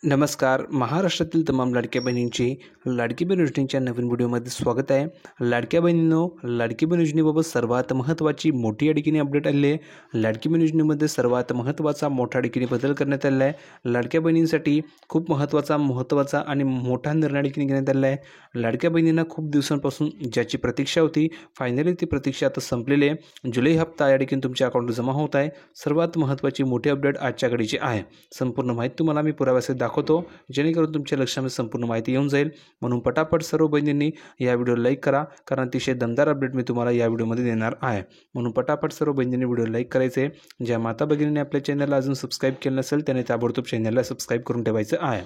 नमस्कार. महाराष्ट्रातील तमाम लाडक्या बहिणींची लाडकी बहीण योजनेच्या नवीन व्हिडिओमध्ये स्वागत आहे. लाडक्या बहिणींनो, लाडकी बहीण योजनेबाबत सर्वात महत्त्वाची मोठी अडकीने अपडेट आली आहे. लाडकी बहीण योजनेमध्ये सर्वात महत्त्वाचा मोठा अडकीने बदल करण्यात आलेला आहे. लाडक्या बहिणींसाठी खूप महत्त्वाचा आणि मोठा निर्णय अडकीने घेण्यात आलेला आहे. लाडक्या बहिणींना खूप दिवसांपासून ज्याची प्रतीक्षा होती, फायनली ती प्रतीक्षा आता संपलेली आहे. जुलै हप्ता या ठिकाणी तुमच्या अकाउंटवर जमा होत आहे. सर्वात महत्त्वाची मोठी अपडेट आजच्या घडीची आहे. संपूर्ण माहिती तुम्हाला मी पुराव्यासहित दाखवतो, जेणेकरून तुमच्या लक्षामध्ये संपूर्ण माहिती येऊन जाईल. म्हणून पटापट सर्व बहिणींनी या व्हिडिओला लाईक करा, कारण अतिशय दमदार अपडेट मी तुम्हाला या व्हिडिओमध्ये देणार आहे. म्हणून पटापट सर्व बहिणींनी व्हिडिओ लाईक करायचे. ज्या माता भगिनींनी आपल्या चॅनलला अजून सबस्क्राईब केलं नसेल त्याने ताबडतोब चॅनलला सबस्क्राईब करून ठेवायचं आहे.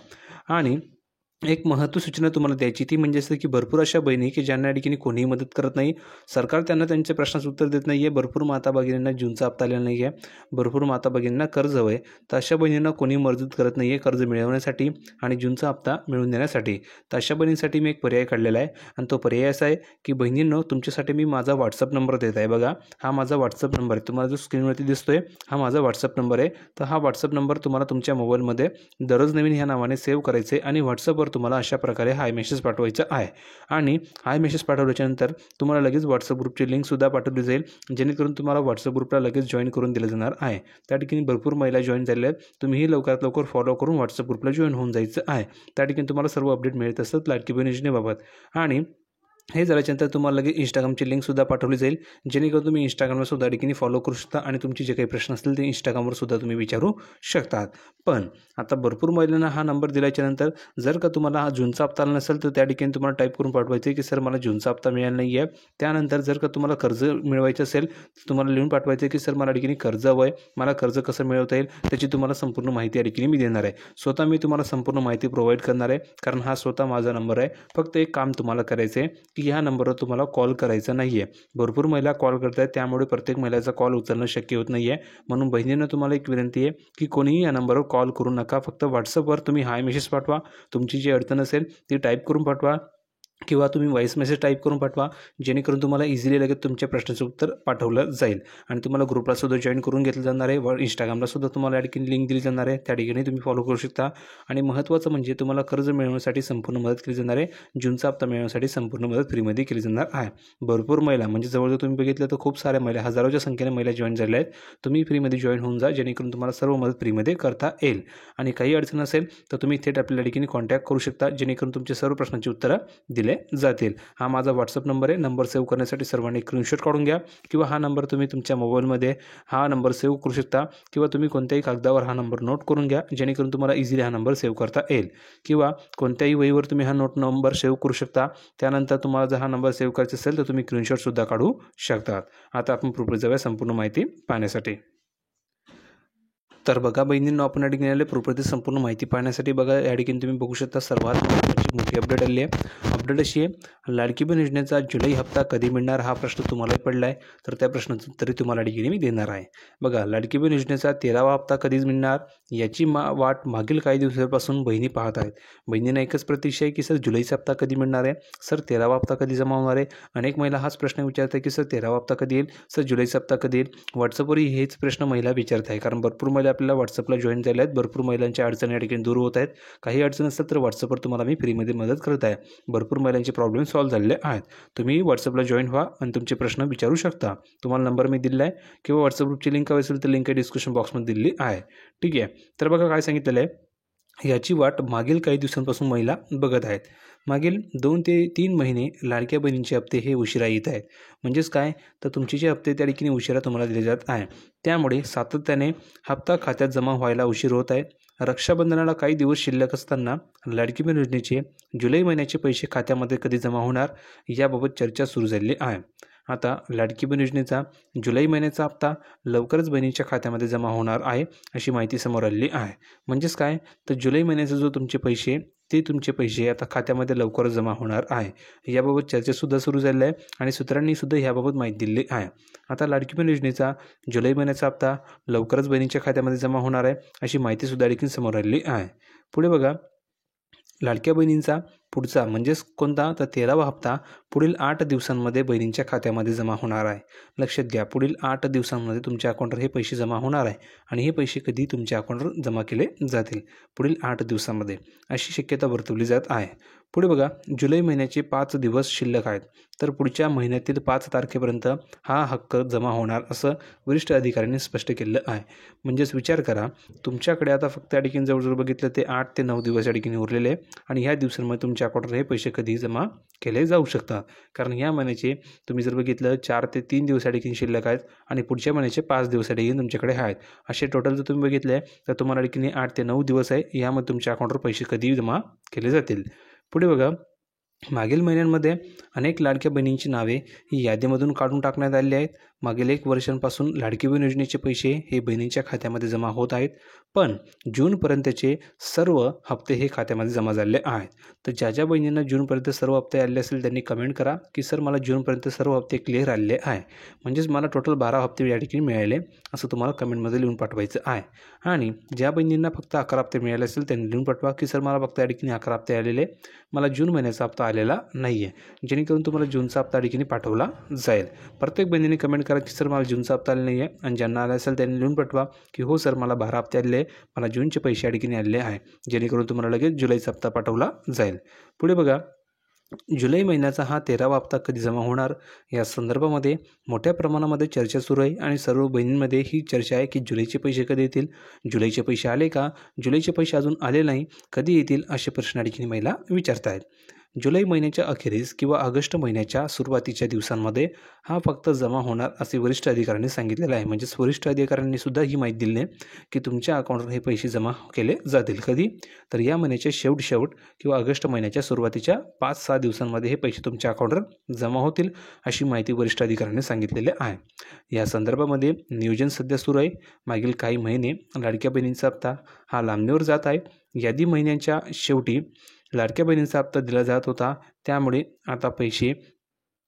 आणि एक महत्त्वाची सूचना तुम्हाला द्यायची ती म्हणजे असं की भरपूर अशा बहिणी की ज्यांना या ठिकाणी कोणीही मदत करत नाही, सरकार त्यांना त्यांच्या प्रश्नाचं उत्तर देत नाही आहे. भरपूर माता भगिनींना जूनचा हप्ता आलेला नाही आहे, भरपूर माता भगिनींना कर्ज हवं आहे, तर अशा बहिणींना कोणी मदत करत नाही आहे कर्ज मिळवण्यासाठी आणि जूनचा हप्ता मिळवून देण्यासाठी. तर अशा बहिणींसाठी मी एक पर्याय काढलेला आहे आणि तो पर्याय असा आहे की बहिणींनो, तुमच्यासाठी मी माझा व्हॉट्सअप नंबर देत आहे. बघा, हा माझा व्हॉट्सअप नंबर आहे, तुम्हाला जो स्क्रीनवरती दिसतोय हा माझा व्हॉट्सअप नंबर आहे. तर हा व्हॉट्सअप नंबर तुम्हाला तुमच्या मोबाईलमध्ये दररोज नवीन ह्या नावाने सेव्ह करायचे आणि व्हॉट्सअपवर तुम्हाला अशा प्रकारे हाय मेसेज पाठवायचा आहे. आणि हाय मेसेज पाठवल्याच्यानंतर तुम्हाला लगेच व्हॉट्सअप ग्रुपची लिंकसुद्धा पाठवली जाईल, जेणेकरून तुम्हाला व्हॉट्सअप ग्रुपला लगेच जॉईन करून दिलं जाणार आहे. त्या ठिकाणी भरपूर महिला जॉईन झालेल्या आहेत. तुम्हीही लवकरात लवकर फॉलो करून व्हॉट्सअप ग्रुपला जॉईन होऊन जायचं आहे. त्या ठिकाणी तुम्हाला सर्व अपडेट मिळत असतात लाडकी बहीण योजनेबाबत. आणि हे झाल्याच्यानंतर तुम्हाला लगेच इंस्टाग्रामची लिंकसुद्धा पाठवली जाईल, जेणेकरून तुम्ही इंस्टाग्रामवर सुद्धा ठिकाणी फॉलो करू शकता आणि तुमचे जे काही प्रश्न असतील ते इंस्टाग्रामवर सुद्धा तुम्ही विचारू शकतात. पण आता भरपूर महिलांना हा नंबर दिल्याच्यानंतर जर का तुम्हाला हा जूनचा हप्ता आला नसेल तर त्या ठिकाणी तुम्हाला टाईप करून पाठवायचं आहे की सर मला जूनचा हप्ता मिळाला नाही आहे. त्यानंतर जर का तुम्हाला कर्ज मिळवायचं असेल तर तुम्हाला लिहून पाठवायचं आहे की सर मला ठिकाणी कर्ज हवं आहे, मला कर्ज कसं मिळवता येईल त्याची तुम्हाला संपूर्ण माहिती या ठिकाणी मी देणार आहे. स्वतः मी तुम्हाला संपूर्ण माहिती प्रोव्हाइड करणार आहे, कारण हा स्वतः माझा नंबर आहे. फक्त एक काम तुम्हाला करायचं आहे की ह्या नंबरवर तुम्हाला कॉल करायचा नाही आहे. भरपूर महिला कॉल करत आहेत, त्यामुळे प्रत्येक महिलाचा कॉल उचलणं शक्य होत नाही आहे. म्हणून बहिणींना तुम्हाला एक विनंती आहे की कोणीही या नंबरवर कॉल करू नका. फक्त व्हॉट्सअपवर तुम्ही हाय मेसेज पाठवा, तुमची जी अडचण असेल ती टाईप करून पाठवा किंवा तुम्ही व्हॉईस मेसेज टाईप करून पाठवा, जेणेकरून तुम्हाला इझिली लगेच तुमच्या प्रश्नाचं उत्तर पाठवलं जाईल. आणि तुम्हाला ग्रुपला सुद्धा जॉईन करून घेतलं जाणार आहे. इंस्टाग्रामला सुद्धा तुम्हाला या ठिकाणी लिंक दिली जाणार आहे, त्या ठिकाणी तुम्ही फॉलो करू शकता. आणि महत्त्वाचं म्हणजे तुम्हाला कर्ज मिळवण्यासाठी संपूर्ण मदत केली जाणार आहे. जूनचा हप्ता मिळवण्यासाठी संपूर्ण मदत फ्रीमध्ये केली जाणार आहे. भरपूर महिला म्हणजे जवळजवळ तुम्ही बघितलं तर खूप साऱ्या महिला, हजारोच्या संख्येने महिला जॉईन झालेल्या आहेत. तुम्ही फ्रीमध्ये जॉईन होऊन जा, जेणेकरून तुम्हाला सर्व मदत फ्रीमध्ये करता येईल. आणि काही अडचण असेल तर तुम्ही थेट आपल्या ठिकाणी कॉन्टॅक्ट करू शकता, जेणेकरून तुमचे सर्व प्रश्नांची उत्तरं दिले जातील. हा माझा व्हॉट्सअप नंबर आहे. नंबर सेव्ह करण्यासाठी सर्वांनी स्क्रीनशॉट काढून घ्या किंवा हा नंबर तुम्ही तुमच्या मोबाईलमध्ये हा नंबर सेव्ह करू शकता किंवा तुम्ही कोणत्याही कागदावर हा नंबर नोट करून घ्या, जेणेकरून तुम्हाला इझिली हा नंबर सेव्ह करता येईल. किंवा कोणत्याही वहीवर तुम्ही हा नंबर सेव्ह करू शकता. त्यानंतर तुम्हाला जर हा नंबर सेव्ह करायचा असेल तर तुम्ही स्क्रीनशॉटसुद्धा काढू शकतात. आता आपण प्रोपली जाऊया संपूर्ण माहिती पाहण्यासाठी. तर बघा बहिणींनो, आपण या ठिकाणी आले प्रोपरती संपूर्ण माहिती पाहण्यासाठी. बघा या ठिकाणी तुम्ही बघू शकता सर्वात महत्त्वाची मोठी अपडेट आली आहे. अपडेट अशी आहे, लाडकी बहीण योजनेचा जुलै हप्ता कधी मिळणार हा प्रश्न तुम्हालाही पडला आहे, तर त्या प्रश्नाचं उत्तरही तुम्हाला ठिकाणी मी देणार आहे. बघा, लाडकी बहीण योजनेचा 13वा हप्ता कधी मिळणार याची वाट मागील काही दिवसांपासून बहिणी पाहत आहेत. बहिणींना एकच प्रतीक्षा आहे की सर जुलैचा हप्ता कधी मिळणार आहे, सर 13वा हप्ता कधी जमा होणार आहे. अनेक महिला हाच प्रश्न विचारत आहे की सर 13वा हप्ता कधी येईल, सर जुलैचा हप्ता कधी येईल. व्हॉट्सअपवरही हेच प्रश्न महिला विचारत आहे, कारण भरपूर महिला आपल्याला व्हॉट्सअपला जॉईन झाल्या आहेत. भरपूर महिलांच्या अडचणी या ठिकाणी दूर होत आहेत. काही अडचण असतात तर व्हॉट्सअपवर तुम्हाला मी फ्रीमध्ये मदत करत आहे. भरपूर महिलांचे प्रॉब्लेम सॉल्व्ह झालेले आहेत. तुम्ही व्हॉट्सअपला जॉईन व्हा आणि तुमचे प्रश्न विचारू शकता. तुम्हाला नंबर मी दिला आहे किंवा व्हॉट्सअप ग्रुपची लिंक हवी असेल तर लिंक डिस्क्रिप्शन बॉक्समध्ये दिली आहे. ठीक आहे. तर बघा काय सांगितलेलं आहे, याची वाट मागील काही दिवसांपासून महिला बघत आहेत. मागील 2 ते 3 महिने लाडक्या बहिणींचे हप्ते हे उशिरा येत आहेत. म्हणजेच काय, तर तुमचे जे हप्ते त्या ठिकाणी उशिरा तुम्हाला दिले जात आहे. त्यामुळे सातत्याने हप्ता खात्यात जमा व्हायला उशीर होत आहे. रक्षाबंधनाला काही दिवस शिल्लक असताना लाडकी बहीण योजनेचे जुलै महिन्याचे पैसे खात्यामध्ये कधी जमा होणार याबाबत चर्चा सुरू झालेली आहे. आता लाडकी बहीण योजनेचा जुलै महिन्याचा हप्ता लवकरच बहिणीच्या खात्यामध्ये जमा होणार आहे अशी माहिती समोर आलेली आहे. म्हणजेच काय, तर जुलै महिन्याचे जो तुमचे पैसे ते तुमचे पैसे आता खात्यामध्ये लवकरच जमा होणार आहे. याबाबत चर्चासुद्धा सुरू झालेली आहे आणि सूत्रांनीसुद्धा याबाबत माहिती दिली आहे. आता लाडकी बहीण योजनेचा जुलै महिन्याचा हप्ता लवकरच बहिणीच्या खात्यामध्ये जमा होणार आहे अशी माहितीसुद्धा देखील समोर आलेली आहे. पुढे बघा, लाडक्या बहिणींचा पुढचा म्हणजेच कोणता तर 13वा हप्ता पुढील 8 दिवसांमध्ये बहिणींच्या खात्यामध्ये जमा होणार आहे. लक्षात घ्या, पुढील 8 दिवसांमध्ये तुमच्या अकाउंटवर हे पैसे जमा होणार आहे आणि हे पैसे कधी तुमच्या अकाउंटवर जमा केले जातील पुढील 8 दिवसांमध्ये अशी शक्यता वर्तवली जात आहे. पुढे बघा, जुलै महिन्याचे 5 दिवस शिल्लक आहेत, तर पुढच्या महिन्यातील 5 तारखेपर्यंत हा हक्क जमा होणार असं वरिष्ठ अधिकाऱ्यांनी स्पष्ट केलं आहे. म्हणजेच विचार करा, तुमच्याकडे आता फक्त या ठिकाणी जवळजवळ बघितलं ते 8 ते 9 दिवस या ठिकाणी उरलेले आहे आणि ह्या दिवसांमध्ये तुमच्या अकाउंटवर हे पैसे कधी जमा केले जाऊ शकतात. कारण ह्या महिन्याचे तुम्ही जर बघितलं 4 ते 3 दिवस या ठिकाणी शिल्लक आहेत आणि पुढच्या महिन्याचे 5 दिवस या ठिकाणी तुमच्याकडे आहेत. असे टोटल जर तुम्ही बघितले तर तुम्हाला या ठिकाणी 8 ते 9 दिवस आहे, यामध्ये तुमच्या अकाउंटवर पैसे कधी जमा केले जातील. पुढे बघा, मागील महिन्यांमध्ये अनेक लाडक्या बहिणींची नावे ही यादीमधून काढून टाकण्यात आली आहेत. मागील 1 वर्षांपासून लाडकी बहीण योजनेचे पैसे हे बहिणींच्या खात्यामध्ये जमा होत आहेत, पण जूनपर्यंतचे सर्व हप्ते हे खात्यामध्ये जमा झालेले आहेत. तर ज्या बहिणींना जूनपर्यंत सर्व हप्ते आले असेल त्यांनी कमेंट करा की सर मला जूनपर्यंत सर्व हप्ते क्लिअर आलेले आहे, म्हणजेच मला टोटल 12 हप्ते या ठिकाणी मिळाले असं तुम्हाला कमेंटमध्ये लिहून पाठवायचं आहे. आणि ज्या बहिणींना फक्त 11 हप्ते मिळाले असेल त्यांनी लिहून पाठवा की सर मला फक्त या ठिकाणी 11 हप्ते आलेले, मला जून महिन्याचा हप्ता आलेला नाही आहे, जेणेकरून तुम्हाला जूनचा हप्ता या ठिकाणी पाठवला जाईल. प्रत्येक बहिणीने कमेंट करा की सर मला जूनचा हप्ता आला नाही आहे, आणि ज्यांना आला असेल त्यांनी लिहून पाठवा की हो सर मला 12 हप्ते आलेले, मला जूनचे पैसे या ठिकाणी आलेले आहे, जेणेकरून तुम्हाला लगेच जुलैचा हप्ता पाठवला जाईल. पुढे बघा, जुलै महिन्याचा हा 13वा हप्ता कधी जमा होणार या संदर्भामध्ये मोठ्या प्रमाणामध्ये चर्चा सुरू आहे आणि सर्व बहिणींमध्ये ही चर्चा आहे की जुलैचे पैसे कधी येतील, जुलैचे पैसे आले का, जुलैचे पैसे अजून आले नाही, कधी येतील असे प्रश्न या ठिकाणी महिला विचारत आहेत. जुलै महिन्याच्या अखेरीस किंवा ऑगस्ट महिन्याच्या सुरुवातीच्या दिवसांमध्ये हा फक्त जमा होणार असे वरिष्ठ अधिकाऱ्यांनी सांगितलेलं आहे. म्हणजेच वरिष्ठ अधिकाऱ्यांनी सुद्धा ही माहिती दिली आहे की तुमच्या अकाउंटवर हे पैसे जमा केले जातील कधी, तर या महिन्याच्या शेवट किंवा ऑगस्ट महिन्याच्या सुरुवातीच्या 5-6 दिवसांमध्ये हे पैसे तुमच्या अकाउंटवर जमा होतील अशी माहिती वरिष्ठ अधिकाऱ्यांनी सांगितलेली आहे. या संदर्भामध्ये नियोजन सध्या सुरू आहे. मागील काही महिने लाडक्या बहिणींचा हप्ता हा लांबणीवर जात आहे. यादी महिन्यांच्या शेवटी लाडक्या बहिणींचा हप्ता दिला जात होता, त्यामुळे आता पैसे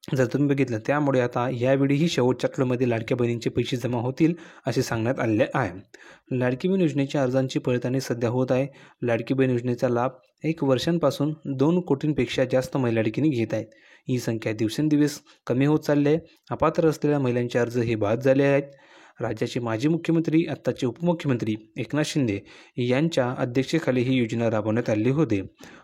जर तुम्ही बघितलं त्यामुळे आता यावेळीही शेवटच्या आठवड्यामध्ये लाडक्या बहिणींचे पैसे जमा होतील असे सांगण्यात आलेले आहे. लाडकी बहीण योजनेच्या अर्जांची पडताळणी सध्या होत आहे. लाडकी बहीण योजनेचा लाभ 1 वर्षांपासून 2 कोटींपेक्षा जास्त महिला ठिकाणी घेत आहेत. ही संख्या दिवसेंदिवस कमी होत चालली आहे. अपात्र असलेल्या महिलांचे अर्ज हे बाद झाले आहेत. राज्याचे माजी मुख्यमंत्री आत्ताचे उपमुख्यमंत्री एकनाथ शिंदे यांच्या अध्यक्षतेखाली ही योजना राबवण्यात आली होती.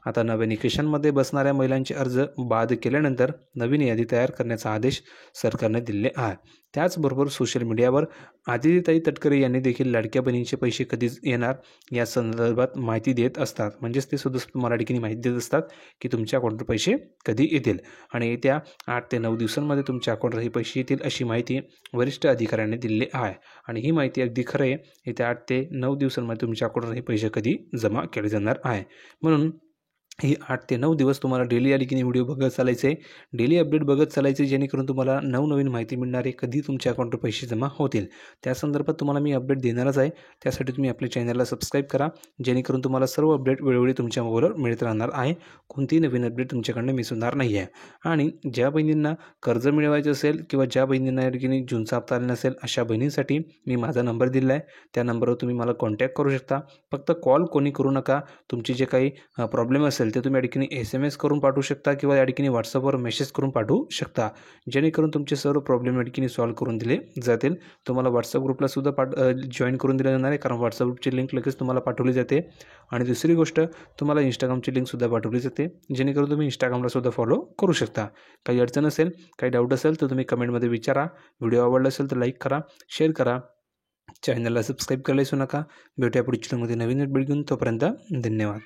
आता नव्या निकषांमध्ये बसणाऱ्या महिलांचे अर्ज बाद केल्यानंतर नवीन यादी तयार करण्याचा आदेश सरकारने दिले आहे. त्याचबरोबर सोशल मीडियावर आदितीताई तटकरे यांनी देखील लाडक्या बहिणींचे पैसे कधी येणार या संदर्भात माहिती देत असतात. म्हणजेच ते सुद्धा तुम्हाला ठिकाणी माहिती देत असतात की तुमच्या अकाउंटवर पैसे कधी येतील आणि येत्या 8 ते 9 दिवसांमध्ये तुमच्या अकाउंटवर हे पैसे येतील अशी माहिती वरिष्ठ अधिकाऱ्यांनी दिली आहे. आणि ही माहिती अगदी खरं आहे. येत्या 8 ते 9 दिवसांमध्ये तुमच्या अकाउंटवर हे पैसे कधी जमा केले जाणार आहे. म्हणून ही 8 ते 9 दिवस तुम्हाला डेली या ठिकाणी व्हिडिओ बघत चालायचे आहे, डेली अपडेट बघत चालायचे, जेणेकरून तुम्हाला नवनवीन माहिती मिळणार आहे कधी तुमच्या अकाउंटवर पैसे जमा होतील. त्या संदर्भात तुम्हाला मी अपडेट देणारच आहे. त्यासाठी तुम्ही आपल्या चॅनलला सबस्क्राईब करा, जेणेकरून तुम्हाला सर्व अपडेट वेळोवेळी तुमच्या मोबाईलवर मिळत राहणार आहे. कोणतीही नवीन अपडेट तुमच्याकडनं मिस होणार नाही आहे. आणि ज्या बहिणींना कर्ज मिळवायचं असेल किंवा ज्या बहिणींना या ठिकाणी जूनचा हप्ता आला नसेल अशा बहिणींसाठी मी माझा नंबर दिला आहे. त्या नंबरवर तुम्ही मला कॉन्टॅक्ट करू शकता. फक्त कॉल कोणी करू नका. तुमची जे काही प्रॉब्लेम असेल ते तुम्ही या ठिकाणी SMS करून पाठवू शकता किंवा या ठिकाणी व्हॉट्सअपवर मेसेज करून पाठवू शकता, जेणेकरून तुमचे सर्व प्रॉब्लेम या ठिकाणी सॉल्व्ह करून दिले जातील. तुम्हाला व्हॉट्सअप ग्रुपला सुद्धा जॉईन करून दिलं जाणार आहे, कारण व्हॉट्सअप ग्रुपची लिंक लगेच तुम्हाला पाठवली जाते. आणि दुसरी गोष्ट, तुम्हाला इंस्टाग्रामची लिंकसुद्धा पाठवली जाते, जेणेकरून तुम्ही इंस्टाग्रामला सुद्धा फॉलो करू शकता. काही अडचण असेल, काही डाऊट असेल तर तुम्ही कमेंटमध्ये विचारा. व्हिडिओ आवडला असेल तर लाईक करा, शेअर करा, चॅनलला सबस्क्राईब करायला विसरू नका. भेटूया पुढच्या व्हिडिओमध्ये नवीन अपडेट घेऊन. तोपर्यंत धन्यवाद.